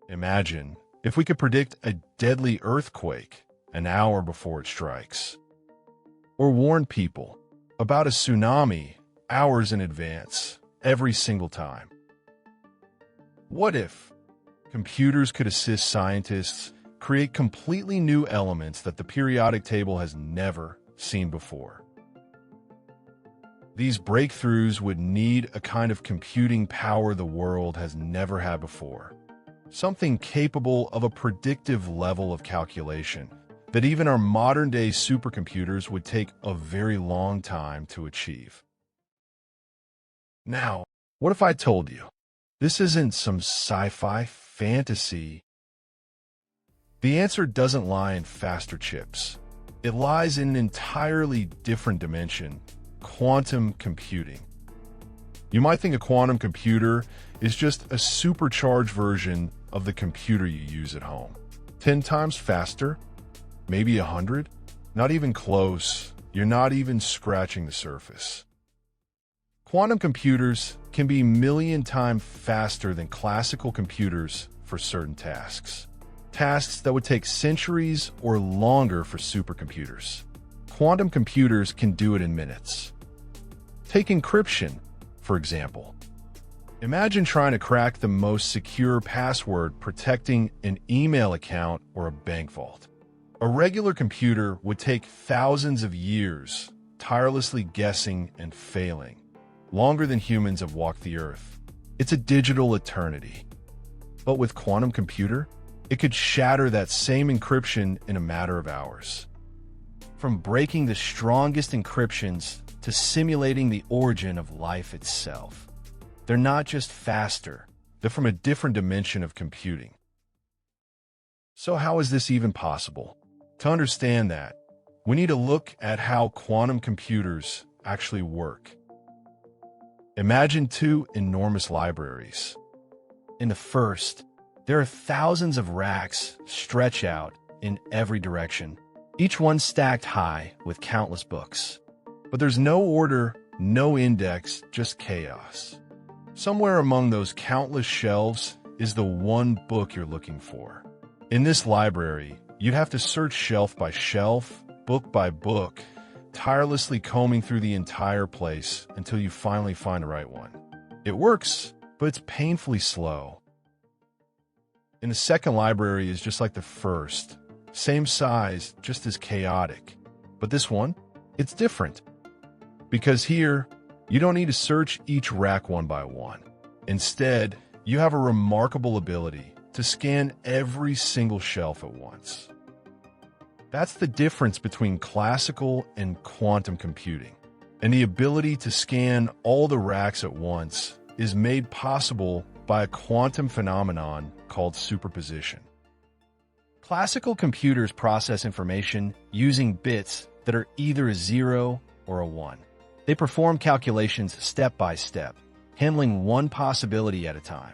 Imagine if we could predict a deadly earthquake an hour before it strikes, or warn people about a tsunami hours in advance every single time. What if computers could assist scientists create completely new elements that the periodic table has never seen before? These breakthroughs would need a kind of computing power the world has never had before, something capable of a predictive level of calculation that even our modern-day supercomputers would take a very long time to achieve. Now, what if I told you this isn't some sci-fi fantasy? The answer doesn't lie in faster chips. It lies in an entirely different dimension: quantum computing. You might think a quantum computer is just a supercharged version of the computer you use at home. 10 times faster? Maybe 100? Not even close. You're not even scratching the surface. Quantum computers can be a million times faster than classical computers for certain tasks. Tasks that would take centuries or longer for supercomputers. Quantum computers can do it in minutes. Take encryption, for example. Imagine trying to crack the most secure password protecting an email account or a bank vault. A regular computer would take thousands of years, tirelessly guessing and failing, longer than humans have walked the earth. It's a digital eternity. But with quantum computer, it could shatter that same encryption in a matter of hours. From breaking the strongest encryptions to simulating the origin of life itself. They're not just faster, they're from a different dimension of computing. So how is this even possible? To understand that, we need to look at how quantum computers actually work. Imagine two enormous libraries. In the first, there are thousands of racks stretched out in every direction, each one stacked high with countless books. But there's no order, no index, just chaos. Somewhere among those countless shelves is the one book you're looking for. In this library, you'd have to search shelf by shelf, book by book, tirelessly combing through the entire place until you finally find the right one. It works, but it's painfully slow. And the second library is just like the first. Same size, just as chaotic. But this one, it's different. Because here, you don't need to search each rack one by one. Instead, you have a remarkable ability to scan every single shelf at once. That's the difference between classical and quantum computing. And the ability to scan all the racks at once is made possible by a quantum phenomenon called superposition. Classical computers process information using bits that are either a 0 or a 1. They perform calculations step by step, handling one possibility at a time.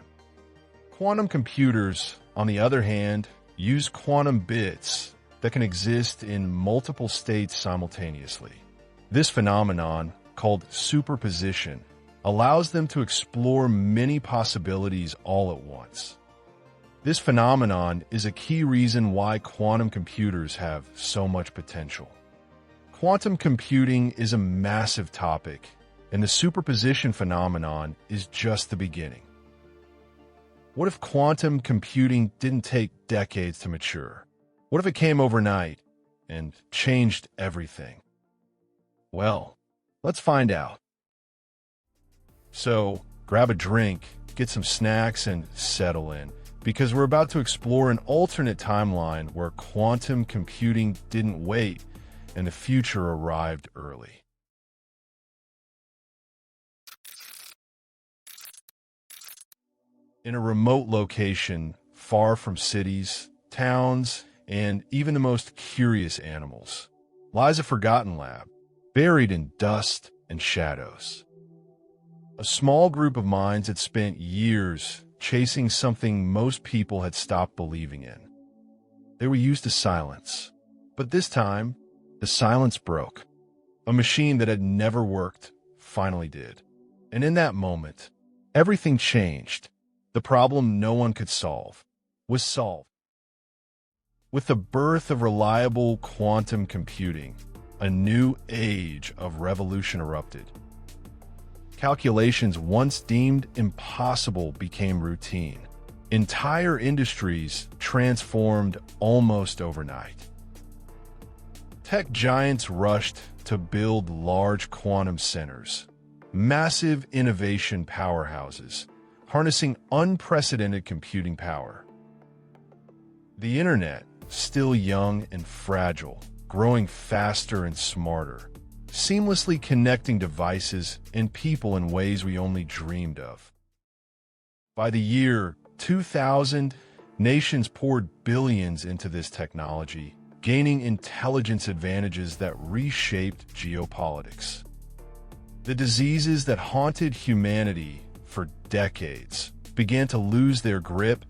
Quantum computers, on the other hand, use quantum bits that can exist in multiple states simultaneously. This phenomenon, called superposition, allows them to explore many possibilities all at once. This phenomenon is a key reason why quantum computers have so much potential. Quantum computing is a massive topic, and the superposition phenomenon is just the beginning. What if quantum computing didn't take decades to mature? What if it came overnight and changed everything? Well, let's find out. So, grab a drink, get some snacks, and settle in, because we're about to explore an alternate timeline where quantum computing didn't wait and the future arrived early. In a remote location, far from cities, towns, and even the most curious animals, lies a forgotten lab, buried in dust and shadows. A small group of minds had spent years chasing something most people had stopped believing in. They were used to silence, but this time, the silence broke. A machine that had never worked finally did. And in that moment, everything changed. The problem no one could solve, was solved. With the birth of reliable quantum computing, a new age of revolution erupted. Calculations once deemed impossible became routine. Entire industries transformed almost overnight. Tech giants rushed to build large quantum centers, massive innovation powerhouses, harnessing unprecedented computing power. The internet, still young and fragile, growing faster and smarter, seamlessly connecting devices and people in ways we only dreamed of. By the year 2000, nations poured billions into this technology, gaining intelligence advantages that reshaped geopolitics. The diseases that haunted humanity for decades began to lose their grip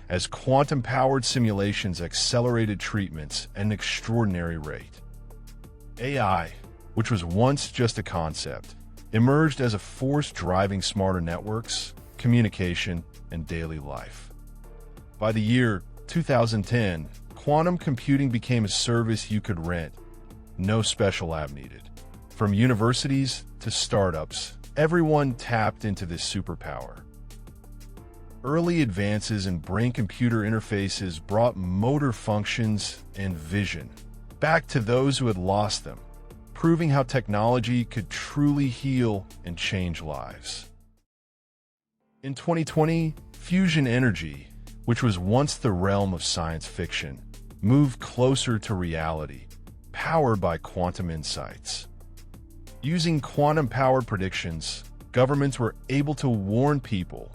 as quantum-powered simulations accelerated treatments at an extraordinary rate. AI, which was once just a concept, emerged as a force driving smarter networks, communication, and daily life. By the year 2010, quantum computing became a service you could rent, no special lab needed. From universities to startups, everyone tapped into this superpower. Early advances in brain-computer interfaces brought motor functions and vision back to those who had lost them, proving how technology could truly heal and change lives. In 2020, fusion energy, which was once the realm of science fiction, moved closer to reality, powered by quantum insights. Using quantum-powered predictions, governments were able to warn people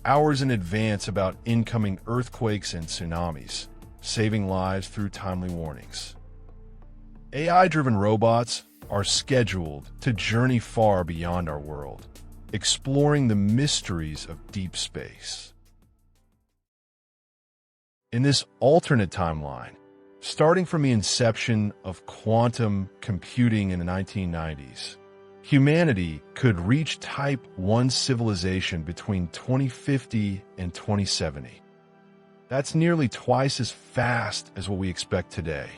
hours in advance about incoming earthquakes and tsunamis, saving lives through timely warnings. AI-driven robots are scheduled to journey far beyond our world, exploring the mysteries of deep space. In this alternate timeline, starting from the inception of quantum computing in the 1990s, humanity could reach Type 1 civilization between 2050 and 2070. That's nearly twice as fast as what we expect today,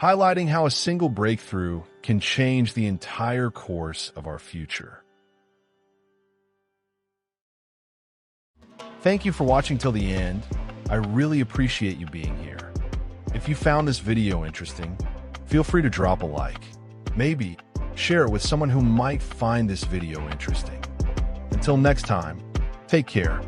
highlighting how a single breakthrough can change the entire course of our future. Thank you for watching till the end. I really appreciate you being here. If you found this video interesting, feel free to drop a like. Maybe share it with someone who might find this video interesting. Until next time, take care.